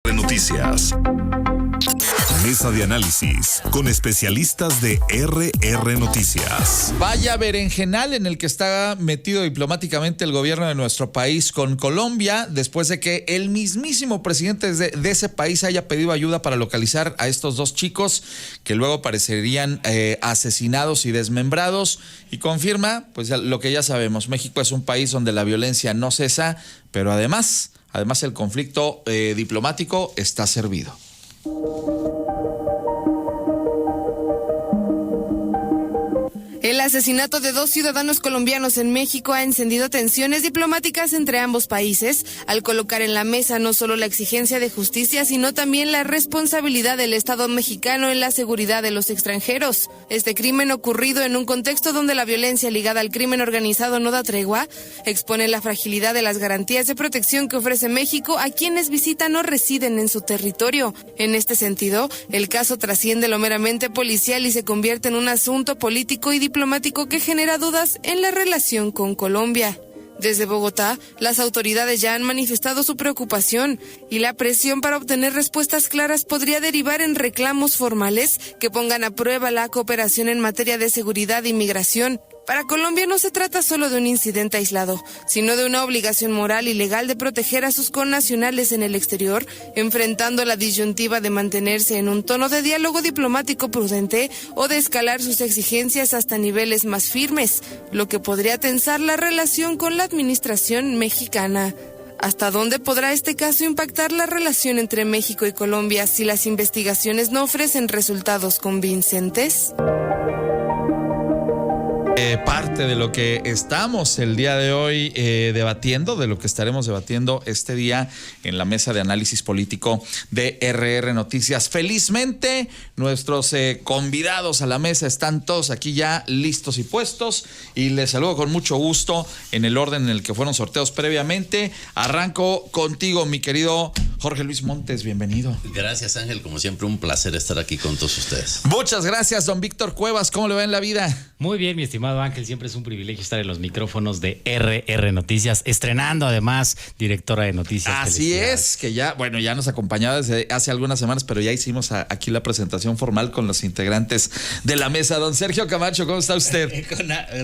Noticias. Mesa de análisis con especialistas de RR Noticias. Vaya berenjenal en el que está metido diplomáticamente el gobierno de nuestro país con Colombia, después de que el mismísimo presidente de ese país haya pedido ayuda para localizar a estos dos chicos que luego parecerían asesinados y desmembrados, y confirma pues lo que ya sabemos: México es un país donde la violencia no cesa, pero además el conflicto diplomático está servido. El asesinato de 2 ciudadanos colombianos en México ha encendido tensiones diplomáticas entre ambos países, al colocar en la mesa no solo la exigencia de justicia, sino también la responsabilidad del Estado mexicano en la seguridad de los extranjeros. Este crimen, ocurrido en un contexto donde la violencia ligada al crimen organizado no da tregua, expone la fragilidad de las garantías de protección que ofrece México a quienes visitan o residen en su territorio. En este sentido, el caso trasciende lo meramente policial y se convierte en un asunto político y diplomático que genera dudas en la relación con Colombia. Desde Bogotá, las autoridades ya han manifestado su preocupación y la presión para obtener respuestas claras podría derivar en reclamos formales que pongan a prueba la cooperación en materia de seguridad e inmigración. Para Colombia no se trata solo de un incidente aislado, sino de una obligación moral y legal de proteger a sus connacionales en el exterior, enfrentando la disyuntiva de mantenerse en un tono de diálogo diplomático prudente o de escalar sus exigencias hasta niveles más firmes, lo que podría tensar la relación con la administración mexicana. ¿Hasta dónde podrá este caso impactar la relación entre México y Colombia si las investigaciones no ofrecen resultados convincentes? Parte de lo que estamos el día de hoy debatiendo, de lo que estaremos debatiendo este día en la mesa de análisis político de RR Noticias. Felizmente, nuestros convidados a la mesa están todos aquí ya listos y puestos, y les saludo con mucho gusto en el orden en el que fueron sorteados previamente. Arranco contigo, mi querido Jorge Luis Montes, bienvenido. Gracias, Ángel, como siempre un placer estar aquí con todos ustedes. Muchas gracias, don Víctor Cuevas, ¿cómo le va en la vida? Muy bien, mi estimado Ángel, siempre es un privilegio estar en los micrófonos de RR Noticias, estrenando además directora de noticias. Así es, que ya nos acompañaba desde hace algunas semanas, pero ya hicimos aquí la presentación formal con los integrantes de la mesa. Don Sergio Camacho, ¿cómo está usted?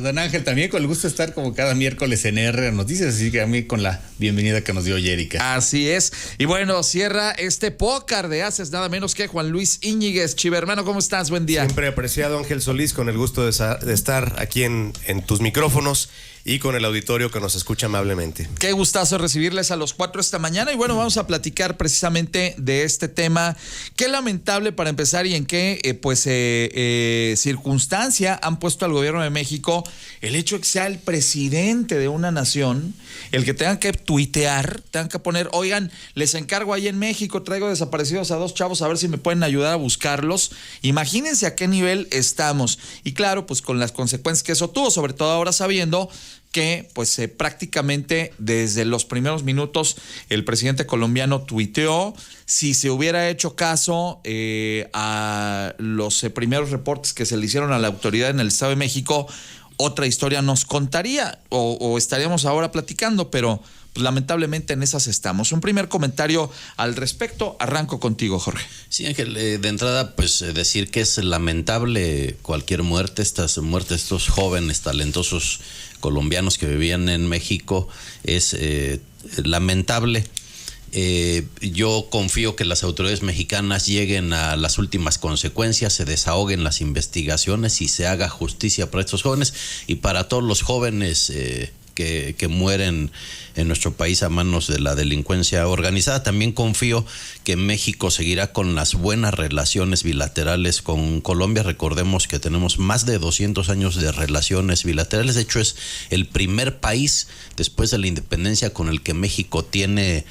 Don Ángel, también con el gusto de estar como cada miércoles en RR Noticias, así que a mí con la bienvenida que nos dio Yérica. Así es, y bueno, cierra este pócar de haces nada menos que Juan Luis Íñiguez. Chivermano, ¿cómo estás? Buen día. Siempre apreciado, Ángel Solís, con el gusto de estar aquí en tus micrófonos y con el auditorio que nos escucha amablemente. Qué gustazo recibirles a los 4 esta mañana, y bueno, vamos a platicar precisamente de este tema. Qué lamentable, para empezar, y en qué circunstancia han puesto al gobierno de México el hecho de que sea el presidente de una nación el que tengan que tuitear, tengan que poner: oigan, les encargo ahí en México, traigo desaparecidos a 2 chavos, a ver si me pueden ayudar a buscarlos. Imagínense a qué nivel estamos. Y claro, pues con las consecuencias que eso tuvo, sobre todo ahora sabiendo que pues prácticamente desde los primeros minutos el presidente colombiano tuiteó. Si se hubiera hecho caso a los primeros reportes que se le hicieron a la autoridad en el Estado de México, otra historia nos contaría o estaríamos ahora platicando, pero pues lamentablemente en esas estamos. Un primer comentario al respecto. Arranco contigo, Jorge. Sí, Ángel, de entrada, pues decir que es lamentable cualquier muerte, estas muertes de estos jóvenes talentosos colombianos que vivían en México, es lamentable. Yo confío que las autoridades mexicanas lleguen a las últimas consecuencias, se desahoguen las investigaciones y se haga justicia para estos jóvenes y para todos los jóvenes que mueren en nuestro país a manos de la delincuencia organizada. También confío que México seguirá con las buenas relaciones bilaterales con Colombia. Recordemos que tenemos más de 200 años de relaciones bilaterales. De hecho, es el primer país después de la independencia con el que México tiene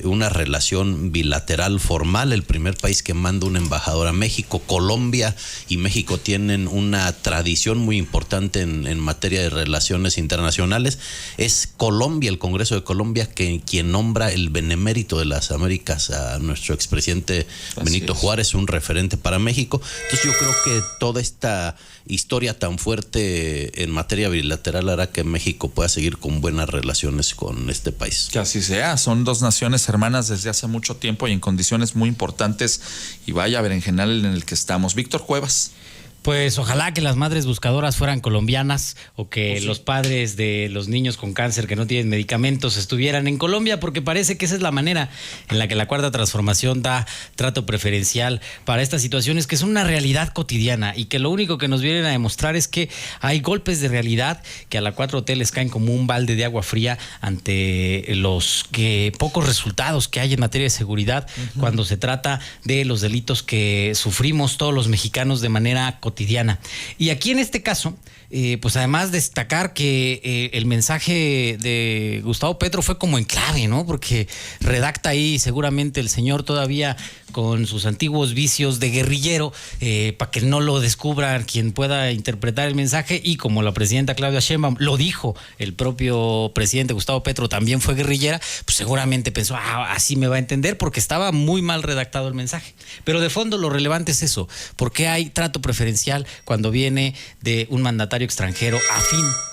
una relación bilateral formal, el primer país que manda un embajador a México. Colombia y México tienen una tradición muy importante en materia de relaciones internacionales internacionales. Es Colombia, el Congreso de Colombia, quien nombra el benemérito de las Américas a nuestro expresidente Benito Juárez, un referente para México. Entonces yo creo que toda esta historia tan fuerte en materia bilateral hará que México pueda seguir con buenas relaciones con este país. Que así sea, son dos naciones hermanas desde hace mucho tiempo y en condiciones muy importantes, y vaya berenjenal en el que estamos. Víctor Cuevas. Pues ojalá que las madres buscadoras fueran colombianas o que los padres de los niños con cáncer que no tienen medicamentos estuvieran en Colombia, porque parece que esa es la manera en la que la Cuarta Transformación da trato preferencial para estas situaciones que son una realidad cotidiana y que lo único que nos vienen a demostrar es que hay golpes de realidad que a la 4T les caen como un balde de agua fría ante los pocos resultados que hay en materia de seguridad cuando se trata de los delitos que sufrimos todos los mexicanos de manera cotidiana. Y aquí en este caso, pues además destacar que el mensaje de Gustavo Petro fue como en clave, ¿no? Porque redacta ahí seguramente el señor todavía con sus antiguos vicios de guerrillero, para que no lo descubran quien pueda interpretar el mensaje, y como la presidenta Claudia Sheinbaum lo dijo, el propio presidente Gustavo Petro también fue guerrillera, pues seguramente pensó, así me va a entender, porque estaba muy mal redactado el mensaje. Pero de fondo lo relevante es eso, porque hay trato preferencial cuando viene de un mandatario extranjero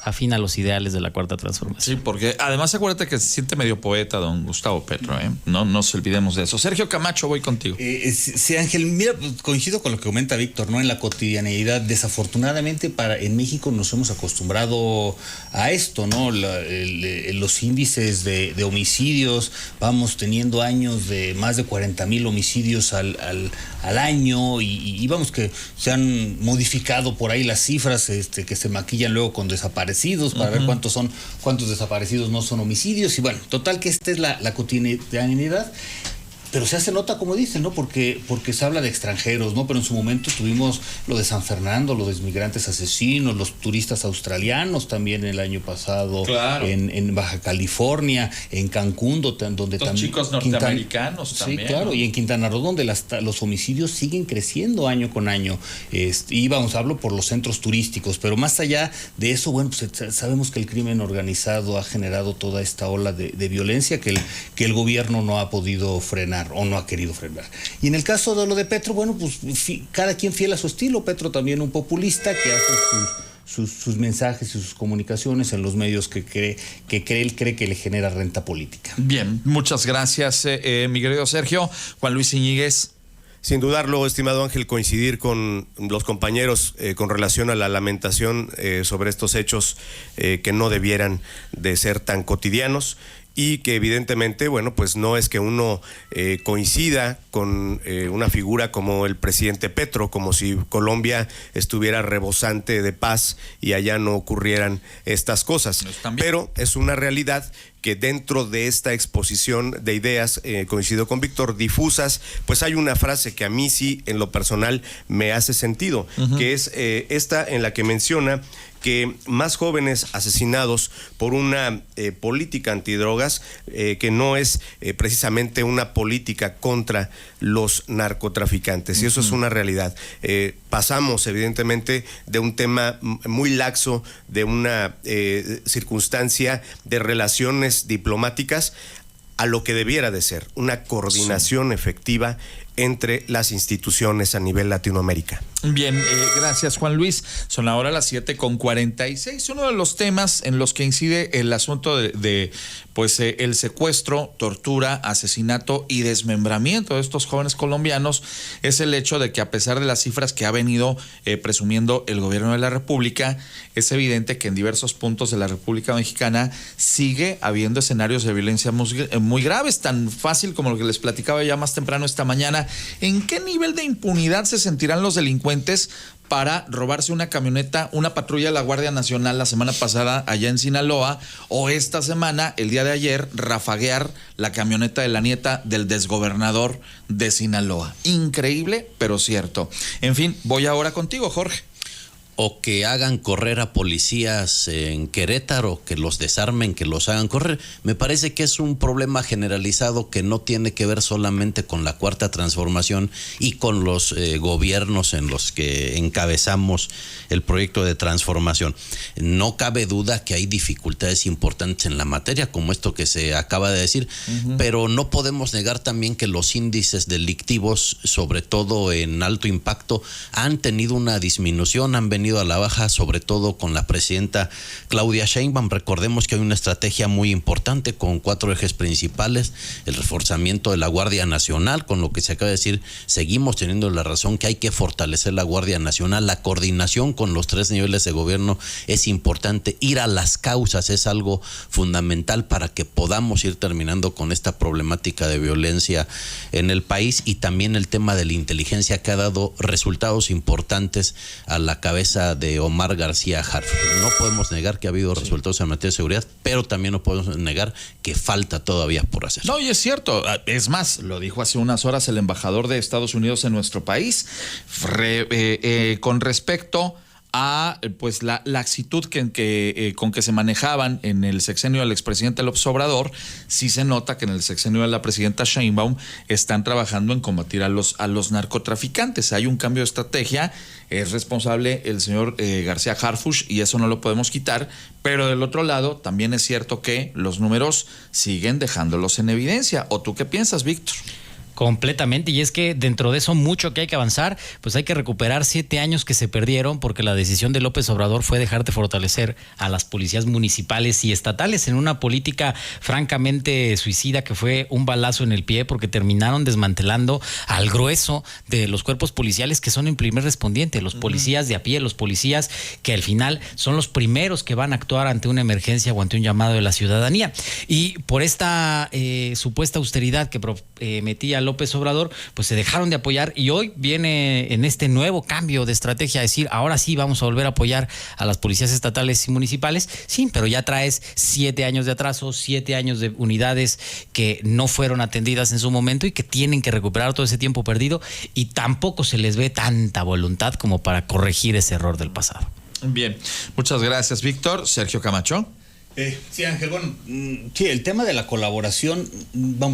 afín a los ideales de la Cuarta Transformación. Sí, porque además acuérdate que se siente medio poeta don Gustavo Petro, ¿eh? No nos olvidemos de eso. Sergio Camacho, voy contigo. Sí, Ángel, mira, coincido con lo que comenta Víctor, ¿no? En la cotidianeidad, desafortunadamente en México nos hemos acostumbrado a esto, ¿no? Los índices de homicidios, vamos teniendo años de más de 40,000 homicidios al año, y vamos que se han modificado por ahí las cifras que se maquillan luego con desaparecidos para ver cuántos desaparecidos no son homicidios, y bueno, total que esta es la cotidianidad. Pero se hace nota, como dicen, ¿no? Porque se habla de extranjeros, ¿no? Pero en su momento tuvimos lo de San Fernando, lo de migrantes asesinos, los turistas australianos también el año pasado, claro. En Baja California, en Cancún, donde también chicos norteamericanos también. Sí, claro, ¿no? Y en Quintana Roo, donde los homicidios siguen creciendo año con año. Y hablo por los centros turísticos, pero más allá de eso, bueno, pues sabemos que el crimen organizado ha generado toda esta ola de violencia que el gobierno no ha podido frenar o no ha querido frenar. Y en el caso de lo de Petro, bueno, pues cada quien fiel a su estilo. Petro también un populista que hace sus mensajes y sus comunicaciones en los medios que él cree que le genera renta política. Bien, muchas gracias, mi querido Sergio. Juan Luis Iñiguez. Sin dudarlo, estimado Ángel, coincidir con los compañeros con relación a la lamentación sobre estos hechos que no debieran de ser tan cotidianos. Y que evidentemente, bueno, pues no es que uno coincida con una figura como el presidente Petro, como si Colombia estuviera rebosante de paz y allá no ocurrieran estas cosas. Pero es una realidad que dentro de esta exposición de ideas, coincido con Víctor, difusas, pues hay una frase que a mí sí, en lo personal, me hace sentido, que es esta en la que menciona que más jóvenes asesinados por una política antidrogas que no es precisamente una política contra los narcotraficantes. Y eso es una realidad. Pasamos evidentemente de un tema muy laxo, de una circunstancia de relaciones diplomáticas, a lo que debiera de ser una coordinación efectiva entre las instituciones a nivel Latinoamérica. Bien, gracias Juan Luis. Son ahora las 7:46. Uno de los temas en los que incide el asunto de el secuestro, tortura, asesinato y desmembramiento de estos jóvenes colombianos es el hecho de que, a pesar de las cifras que ha venido presumiendo el gobierno de la República, es evidente que en diversos puntos de la República Mexicana sigue habiendo escenarios de violencia muy graves, tan fácil como lo que les platicaba ya más temprano esta mañana. ¿En qué nivel de impunidad se sentirán los delincuentes para robarse una camioneta, una patrulla de la Guardia Nacional la semana pasada allá en Sinaloa, o esta semana, el día de ayer, rafaguear la camioneta de la nieta del desgobernador de Sinaloa? Increíble, pero cierto. En fin, voy ahora contigo, Jorge. o que hagan correr a policías en Querétaro, que los desarmen, que los hagan correr. Me parece que es un problema generalizado que no tiene que ver solamente con la Cuarta Transformación y con los gobiernos en los que encabezamos el proyecto de transformación. No cabe duda que hay dificultades importantes en la materia, como esto que se acaba de decir, pero no podemos negar también que los índices delictivos, sobre todo en alto impacto, han tenido una disminución, han venido a la baja, sobre todo con la presidenta Claudia Sheinbaum. Recordemos que hay una estrategia muy importante con 4 ejes principales: el reforzamiento de la Guardia Nacional, con lo que se acaba de decir, seguimos teniendo la razón que hay que fortalecer la Guardia Nacional, la coordinación con los 3 niveles de gobierno es importante, ir a las causas es algo fundamental para que podamos ir terminando con esta problemática de violencia en el país, y también el tema de la inteligencia, que ha dado resultados importantes a la cabeza de Omar García Harfuch. No podemos negar que ha habido resultados en materia de seguridad, pero también no podemos negar que falta todavía por hacer. No, y es cierto. Es más, lo dijo hace unas horas el embajador de Estados Unidos en nuestro país, con respecto a pues la laxitud con que se manejaban en el sexenio del expresidente López Obrador. Sí se nota que en el sexenio de la presidenta Sheinbaum están trabajando en combatir a los narcotraficantes. Hay un cambio de estrategia, es responsable el señor García Harfuch y eso no lo podemos quitar, pero del otro lado también es cierto que los números siguen dejándolos en evidencia. ¿O tú qué piensas, Víctor? Completamente, y es que dentro de eso mucho que hay que avanzar, pues hay que recuperar 7 años que se perdieron porque la decisión de López Obrador fue dejar de fortalecer a las policías municipales y estatales en una política francamente suicida que fue un balazo en el pie, porque terminaron desmantelando al grueso de los cuerpos policiales, que son el primer respondiente, los policías de a pie, los policías que al final son los primeros que van a actuar ante una emergencia o ante un llamado de la ciudadanía. Y por esta supuesta austeridad que prometía López Obrador, pues se dejaron de apoyar, y hoy viene en este nuevo cambio de estrategia a decir, ahora sí vamos a volver a apoyar a las policías estatales y municipales. Sí, pero ya traes 7 años de atraso, 7 años de unidades que no fueron atendidas en su momento y que tienen que recuperar todo ese tiempo perdido, y tampoco se les ve tanta voluntad como para corregir ese error del pasado. Bien, muchas gracias, Víctor. Sergio Camacho. Sí, Ángel, bueno, sí, el tema de la colaboración,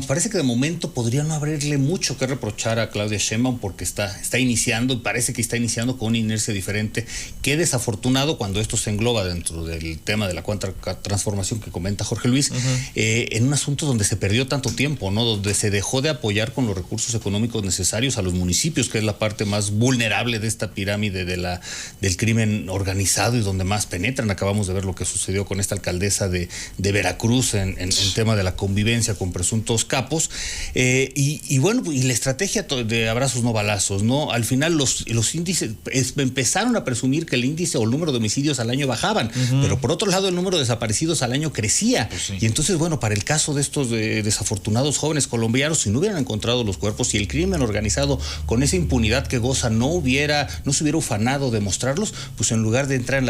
parece que de momento podría no haberle mucho que reprochar a Claudia Sheinbaum, porque está iniciando, y parece que está iniciando con una inercia diferente. Qué desafortunado cuando esto se engloba dentro del tema de la Cuarta Transformación que comenta Jorge Luis, en un asunto donde se perdió tanto tiempo, ¿no? Donde se dejó de apoyar con los recursos económicos necesarios a los municipios, que es la parte más vulnerable de esta pirámide del crimen organizado y donde más penetran. Acabamos de ver lo que sucedió con esta alcaldesa de Veracruz en tema de la convivencia con presuntos capos, y bueno, y la estrategia de abrazos no balazos, ¿no? Al final los índices empezaron a presumir que el índice o el número de homicidios al año bajaban, pero por otro lado el número de desaparecidos al año crecía, y entonces, bueno, para el caso de estos desafortunados jóvenes colombianos, si no hubieran encontrado los cuerpos, si el crimen organizado con esa impunidad que goza no se hubiera ufanado de mostrarlos, pues en lugar de entrar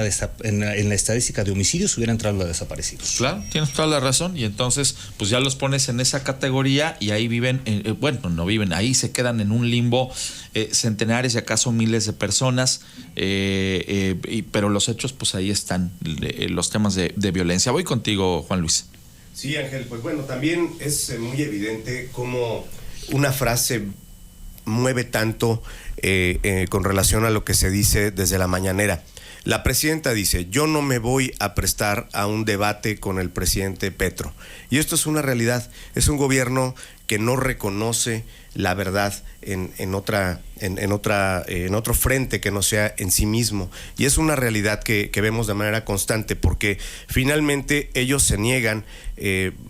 en la estadística de homicidios, hubiera entrado la desaparición. Claro, tienes toda la razón, y entonces pues ya los pones en esa categoría y ahí viven, bueno, no viven, ahí se quedan en un limbo centenares y acaso miles de personas, pero los hechos pues ahí están, los temas de violencia. Voy contigo, Juan Luis. Sí, Ángel, pues bueno, también es muy evidente cómo una frase mueve tanto con relación a lo que se dice desde la mañanera. La presidenta dice, yo no me voy a prestar a un debate con el presidente Petro. Y esto es una realidad, es un gobierno que no reconoce la verdad en otro frente que no sea en sí mismo. Y es una realidad que vemos de manera constante, porque finalmente ellos se niegan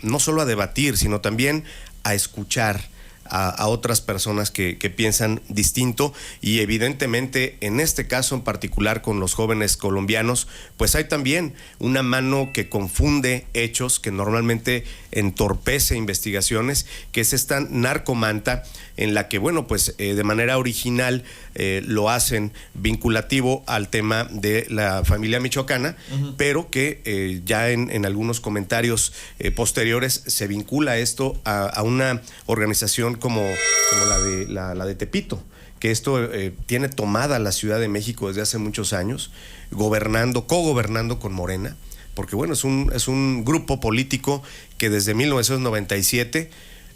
no solo a debatir, sino también a escuchar a otras personas que piensan distinto, y evidentemente en este caso en particular con los jóvenes colombianos, pues hay también una mano que confunde hechos, que normalmente entorpece investigaciones, que es esta narcomanta en la que, bueno, pues de manera original lo hacen vinculativo al tema de la familia michoacana, pero que ya en algunos comentarios posteriores se vincula esto a una organización como la de Tepito, que esto tiene tomada la Ciudad de México desde hace muchos años, cogobernando con Morena, porque bueno, es un grupo político que desde 1997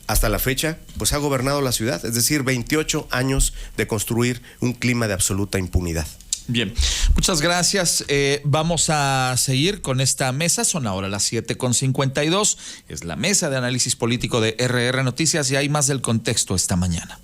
hasta la fecha pues ha gobernado la ciudad, es decir, 28 años de construir un clima de absoluta impunidad. Bien, muchas gracias. Vamos a seguir con esta mesa. Son ahora las 7:52. Es la mesa de análisis político de RR Noticias y hay más del contexto esta mañana.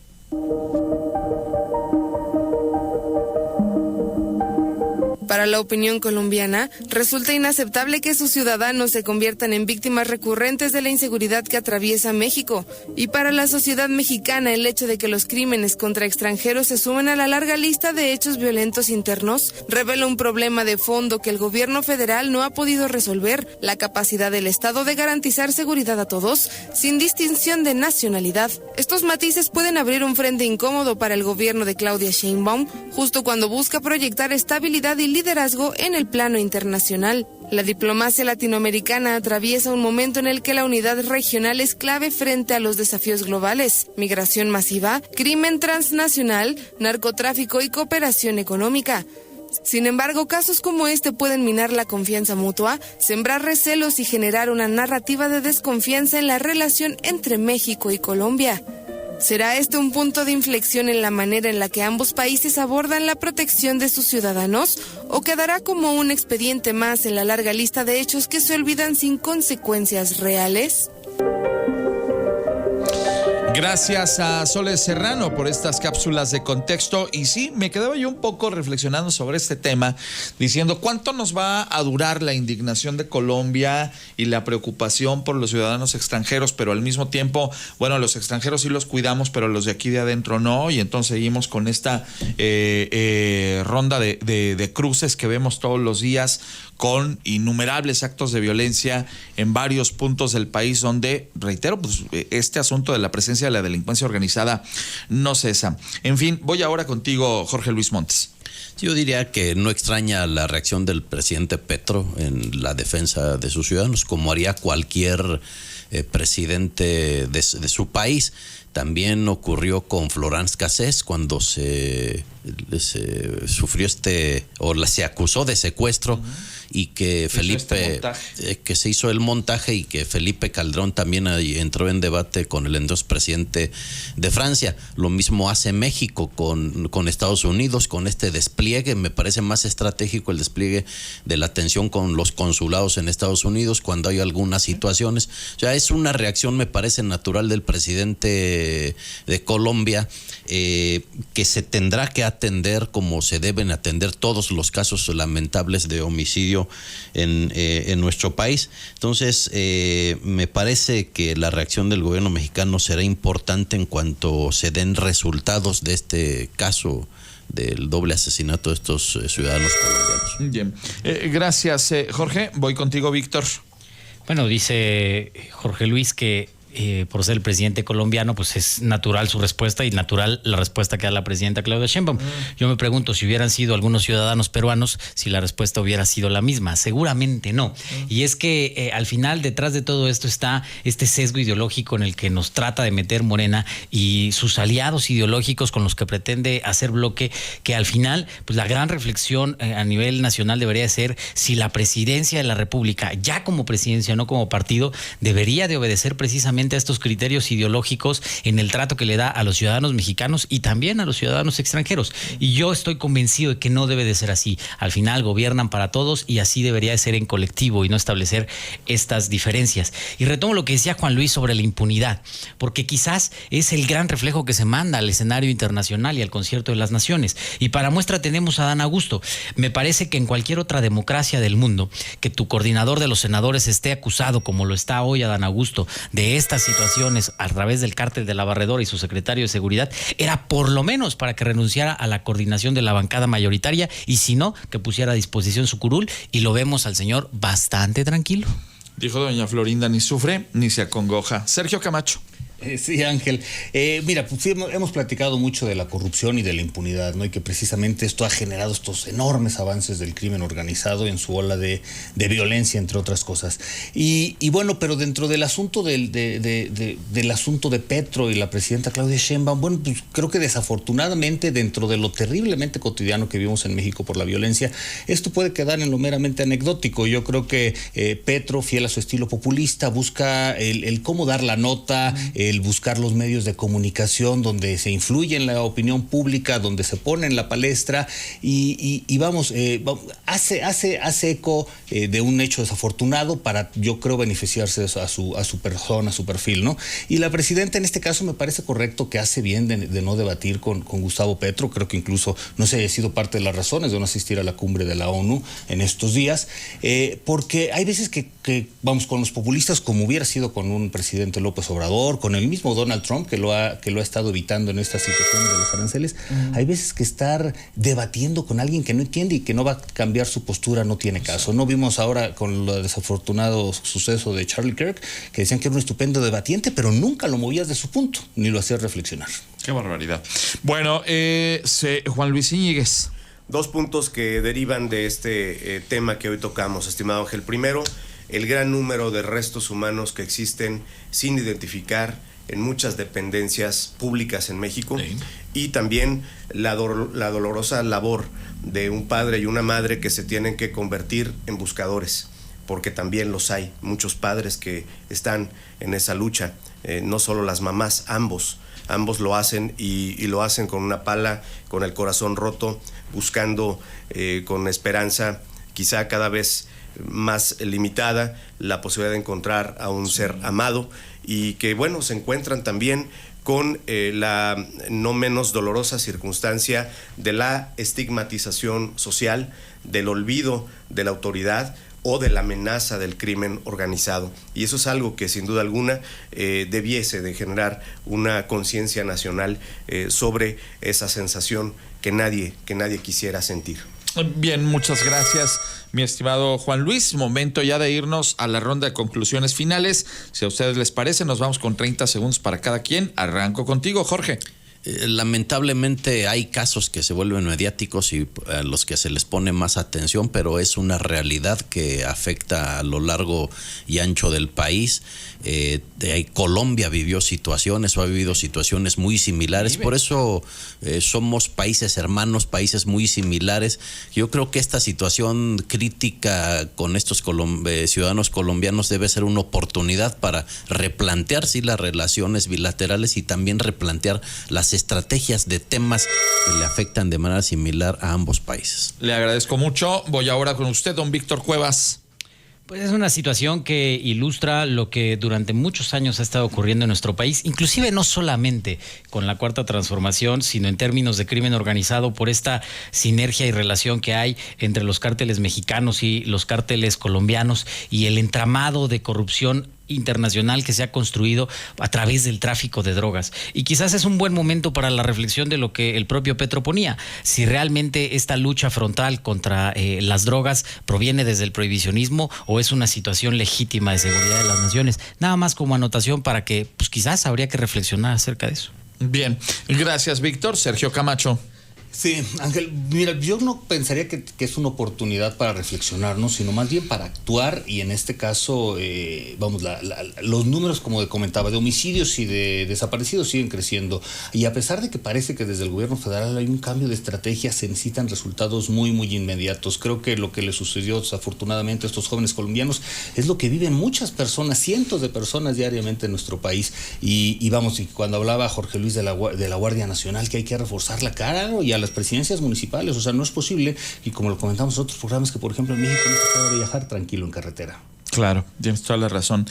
Para la opinión colombiana, resulta inaceptable que sus ciudadanos se conviertan en víctimas recurrentes de la inseguridad que atraviesa México. Y para la sociedad mexicana, el hecho de que los crímenes contra extranjeros se sumen a la larga lista de hechos violentos internos revela un problema de fondo que el gobierno federal no ha podido resolver: la capacidad del Estado de garantizar seguridad a todos, sin distinción de nacionalidad. Estos matices pueden abrir un frente incómodo para el gobierno de Claudia Sheinbaum, justo cuando busca proyectar estabilidad y liderazgo en el plano internacional. La diplomacia latinoamericana atraviesa un momento en el que la unidad regional es clave frente a los desafíos globales: migración masiva, crimen transnacional, narcotráfico y cooperación económica. Sin embargo, casos como este pueden minar la confianza mutua, sembrar recelos y generar una narrativa de desconfianza en la relación entre México y Colombia. ¿Será este un punto de inflexión en la manera en la que ambos países abordan la protección de sus ciudadanos, o quedará como un expediente más en la larga lista de hechos que se olvidan sin consecuencias reales? Gracias a Sole Serrano por estas cápsulas de contexto. Y sí, me quedaba yo un poco reflexionando sobre este tema, diciendo cuánto nos va a durar la indignación de Colombia y la preocupación por los ciudadanos extranjeros, pero al mismo tiempo, bueno, los extranjeros sí los cuidamos, pero los de aquí de adentro no, y entonces seguimos con esta ronda de cruces que vemos todos los días, con innumerables actos de violencia en varios puntos del país donde, reitero, pues este asunto de la presencia de la delincuencia organizada no cesa. En fin, voy ahora contigo, Jorge Luis Montes. Yo diría que no extraña la reacción del presidente Petro en la defensa de sus ciudadanos, como haría cualquier presidente de su país. También ocurrió con Florence Cassés cuando se sufrió se acusó de secuestro, y que que se hizo el montaje, y que Felipe Calderón también entró en debate con el entonces presidente de Francia. Lo mismo hace México con Estados Unidos, con este despliegue. Me parece más estratégico el despliegue de la atención con los consulados en Estados Unidos cuando hay algunas situaciones. O sea, es una reacción, me parece, natural del presidente de Colombia, que se tendrá que atender como se deben atender todos los casos lamentables de homicidio en nuestro país. Entonces, me parece que la reacción del gobierno mexicano será importante en cuanto se den resultados de este caso del doble asesinato de estos ciudadanos colombianos. Bien, gracias, Jorge. Voy contigo, Víctor. Bueno, dice Jorge Luis que por ser el presidente colombiano, pues es natural su respuesta y natural la respuesta que da la presidenta Claudia Sheinbaum. Yo me pregunto si hubieran sido algunos ciudadanos peruanos, si la respuesta hubiera sido la misma. Seguramente no. Y es que al final, detrás de todo esto está este sesgo ideológico en el que nos trata de meter Morena y sus aliados ideológicos con los que pretende hacer bloque, que al final, pues la gran reflexión a nivel nacional debería ser si la presidencia de la República, ya como presidencia, no como partido, debería de obedecer precisamente a estos criterios ideológicos en el trato que le da a los ciudadanos mexicanos y también a los ciudadanos extranjeros. Y yo estoy convencido de que no debe de ser así. Al final gobiernan para todos y así debería de ser en colectivo y no establecer estas diferencias. Y retomo lo que decía Juan Luis sobre la impunidad, porque quizás es el gran reflejo que se manda al escenario internacional y al concierto de las naciones. Y para muestra tenemos a Adán Augusto. Me parece que en cualquier otra democracia del mundo, que tu coordinador de los senadores esté acusado, como lo está hoy Adán Augusto, de estas situaciones a través del cártel de la Barredora y su secretario de Seguridad, era por lo menos para que renunciara a la coordinación de la bancada mayoritaria, y si no, que pusiera a disposición su curul, y lo vemos al señor bastante tranquilo. Dijo doña Florinda, ni sufre ni se acongoja. Sergio Camacho. Sí, Ángel. Mira, pues, sí, hemos platicado mucho de la corrupción y de la impunidad, ¿no? Y que precisamente esto ha generado estos enormes avances del crimen organizado en su ola de violencia, entre otras cosas. Y bueno, pero dentro del asunto del asunto de Petro y la presidenta Claudia Sheinbaum, bueno, pues creo que desafortunadamente, dentro de lo terriblemente cotidiano que vivimos en México por la violencia, esto puede quedar en lo meramente anecdótico. Yo creo que Petro, fiel a su estilo populista, busca el cómo dar la nota, el buscar los medios de comunicación donde se influye en la opinión pública, donde se pone en la palestra y vamos, hace eco de un hecho desafortunado para, yo creo, beneficiarse a su persona, a su perfil, ¿no? Y la presidenta en este caso me parece correcto, que hace bien de no debatir con Gustavo Petro. Creo que incluso no se haya sido parte de las razones de no asistir a la cumbre de la ONU en estos días, porque hay veces que vamos, con los populistas, como hubiera sido con un presidente López Obrador, con el mismo Donald Trump, que lo ha estado evitando en esta situación de los aranceles, hay veces que estar debatiendo con alguien que no entiende y que no va a cambiar su postura no tiene caso. No vimos ahora con el desafortunado suceso de Charlie Kirk, que decían que era un estupendo debatiente, pero nunca lo movías de su punto, ni lo hacías reflexionar. Qué barbaridad. Bueno, Juan Luis Íñiguez. 2 puntos que derivan de este tema que hoy tocamos, estimado Ángel. Primero, el gran número de restos humanos que existen sin identificar en muchas dependencias públicas en México, sí. Y también la dolorosa labor de un padre y una madre que se tienen que convertir en buscadores, porque también los hay, muchos padres que están en esa lucha, no solo las mamás, ambos lo hacen y lo hacen con una pala, con el corazón roto, buscando con esperanza, quizá cada vez más limitada, la posibilidad de encontrar a un ser amado, y que bueno, se encuentran también con la no menos dolorosa circunstancia de la estigmatización social, del olvido de la autoridad o de la amenaza del crimen organizado. Y eso es algo que sin duda alguna debiese de generar una conciencia nacional sobre esa sensación que nadie quisiera sentir. Bien, muchas gracias, mi estimado Juan Luis. Momento ya de irnos a la ronda de conclusiones finales. Si a ustedes les parece, nos vamos con 30 segundos para cada quien. Arranco contigo, Jorge. Lamentablemente hay casos que se vuelven mediáticos y a los que se les pone más atención, pero es una realidad que afecta a lo largo y ancho del país. Colombia vivió situaciones o ha vivido situaciones muy similares, por eso somos países hermanos, países muy similares. Yo creo que esta situación crítica con estos ciudadanos colombianos debe ser una oportunidad para replantear las relaciones bilaterales y también replantear las estrategias de temas que le afectan de manera similar a ambos países. Le agradezco mucho. Voy ahora con usted, don Víctor Cuevas. Pues es una situación que ilustra lo que durante muchos años ha estado ocurriendo en nuestro país, inclusive no solamente con la Cuarta Transformación, sino en términos de crimen organizado, por esta sinergia y relación que hay entre los cárteles mexicanos y los cárteles colombianos y el entramado de corrupción internacional que se ha construido a través del tráfico de drogas. Y quizás es un buen momento para la reflexión de lo que el propio Petro ponía, si realmente esta lucha frontal contra las drogas proviene desde el prohibicionismo o es una situación legítima de seguridad de las naciones. Nada más como anotación para que pues quizás habría que reflexionar acerca de eso. Bien, gracias Víctor. Sergio Camacho. Sí, Ángel, mira, yo no pensaría que es una oportunidad para reflexionar, ¿no? Sino más bien para actuar, y en este caso, los números, como comentaba, de homicidios y de desaparecidos siguen creciendo, y a pesar de que parece que desde el gobierno federal hay un cambio de estrategia, se necesitan resultados muy, muy inmediatos. Creo que lo que le sucedió desafortunadamente a estos jóvenes colombianos es lo que viven muchas personas, cientos de personas diariamente en nuestro país, y cuando hablaba Jorge Luis de la Guardia Nacional, que hay que reforzar la cara, ¿no? Y a las presidencias municipales, o sea, no es posible, y como lo comentamos en otros programas, que por ejemplo en México no se puede viajar tranquilo en carretera. Claro, tienes toda la razón.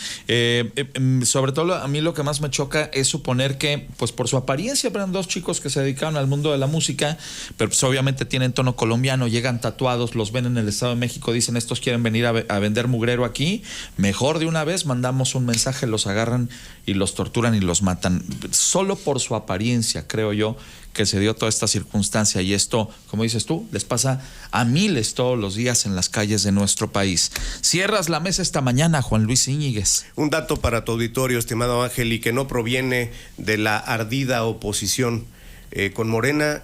Sobre todo a mí lo que más me choca es suponer que, pues por su apariencia, eran 2 chicos que se dedicaban al mundo de la música, pero pues obviamente tienen tono colombiano, llegan tatuados, los ven en el Estado de México, dicen estos quieren venir a vender mugrero aquí, mejor de una vez mandamos un mensaje, los agarran y los torturan y los matan. Solo por su apariencia creo yo que se dio toda esta circunstancia. Y esto, como dices tú, les pasa a miles todos los días en las calles de nuestro país. Cierras la mesa esta mañana, Juan Luis Íñiguez. Un dato para tu auditorio, estimado Ángel, y que no proviene de la ardida oposición. Con Morena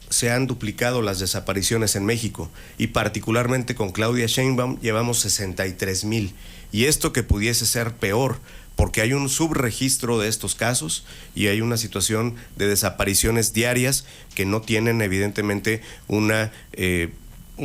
se han duplicado las desapariciones en México y particularmente con Claudia Sheinbaum llevamos 63,000. Y esto que pudiese ser peor, porque hay un subregistro de estos casos y hay una situación de desapariciones diarias que no tienen evidentemente un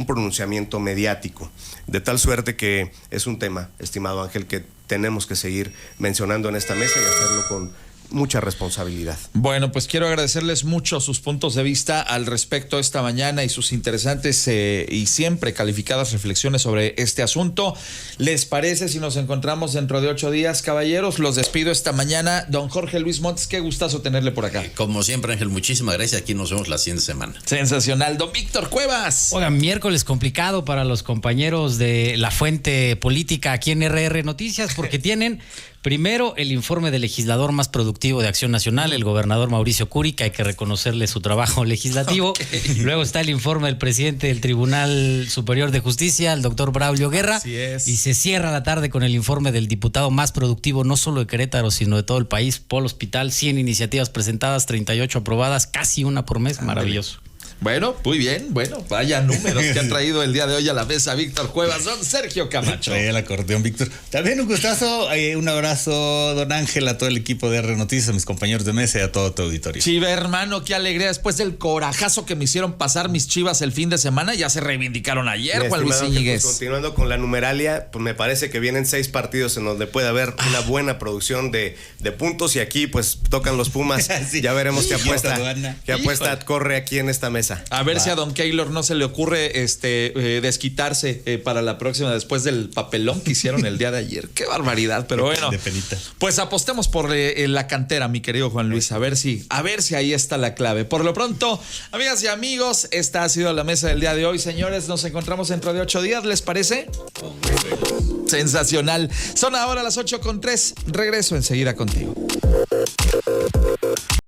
pronunciamiento mediático. De tal suerte que es un tema, estimado Ángel, que tenemos que seguir mencionando en esta mesa y hacerlo con mucha responsabilidad. Bueno, pues quiero agradecerles mucho sus puntos de vista al respecto esta mañana y sus interesantes y siempre calificadas reflexiones sobre este asunto. ¿Les parece si nos encontramos dentro de 8 días, caballeros? Los despido esta mañana. Don Jorge Luis Montes, qué gustazo tenerle por acá. Como siempre, Ángel, muchísimas gracias. Aquí nos vemos la siguiente semana. Sensacional. Don Víctor Cuevas. Oigan, miércoles complicado para los compañeros de La Fuente Política aquí en RR Noticias porque tienen primero el informe del legislador más productivo de Acción Nacional, el gobernador Mauricio Curi, que hay que reconocerle su trabajo legislativo. Okay. Luego está el informe del presidente del Tribunal Superior de Justicia, el doctor Braulio Guerra. Así es. Y se cierra la tarde con el informe del diputado más productivo, no solo de Querétaro, sino de todo el país, Paul Hospital. 100 iniciativas presentadas, 38 aprobadas, casi una por mes. Maravilloso. Bueno, muy bien. Bueno, vaya números que ha traído el día de hoy a la mesa Víctor Cuevas. Don Sergio Camacho. Traía el acordeón, Víctor. También un gustazo, un abrazo, don Ángel, a todo el equipo de R Noticias, a mis compañeros de mesa y a todo tu auditorio. Chiva, hermano, qué alegría. Después del corajazo que me hicieron pasar mis Chivas el fin de semana, ya se reivindicaron ayer, Juan Luis Íñiguez. Pues, continuando con la numeralia, pues me parece que vienen 6 partidos en donde puede haber una buena producción de puntos y aquí pues tocan los Pumas. Sí. Ya veremos qué apuesta corre aquí en esta mesa. A ver si a don Keylor no se le ocurre desquitarse para la próxima después del papelón que hicieron el día de ayer. Qué barbaridad, pero bueno. De penita. Pues apostemos por la cantera, mi querido Juan Luis, a ver si ahí está la clave. Por lo pronto, amigas y amigos, esta ha sido la mesa del día de hoy. Señores, nos encontramos dentro de 8 días, ¿les parece? Sensacional. Son ahora las 8:03. Regreso enseguida contigo.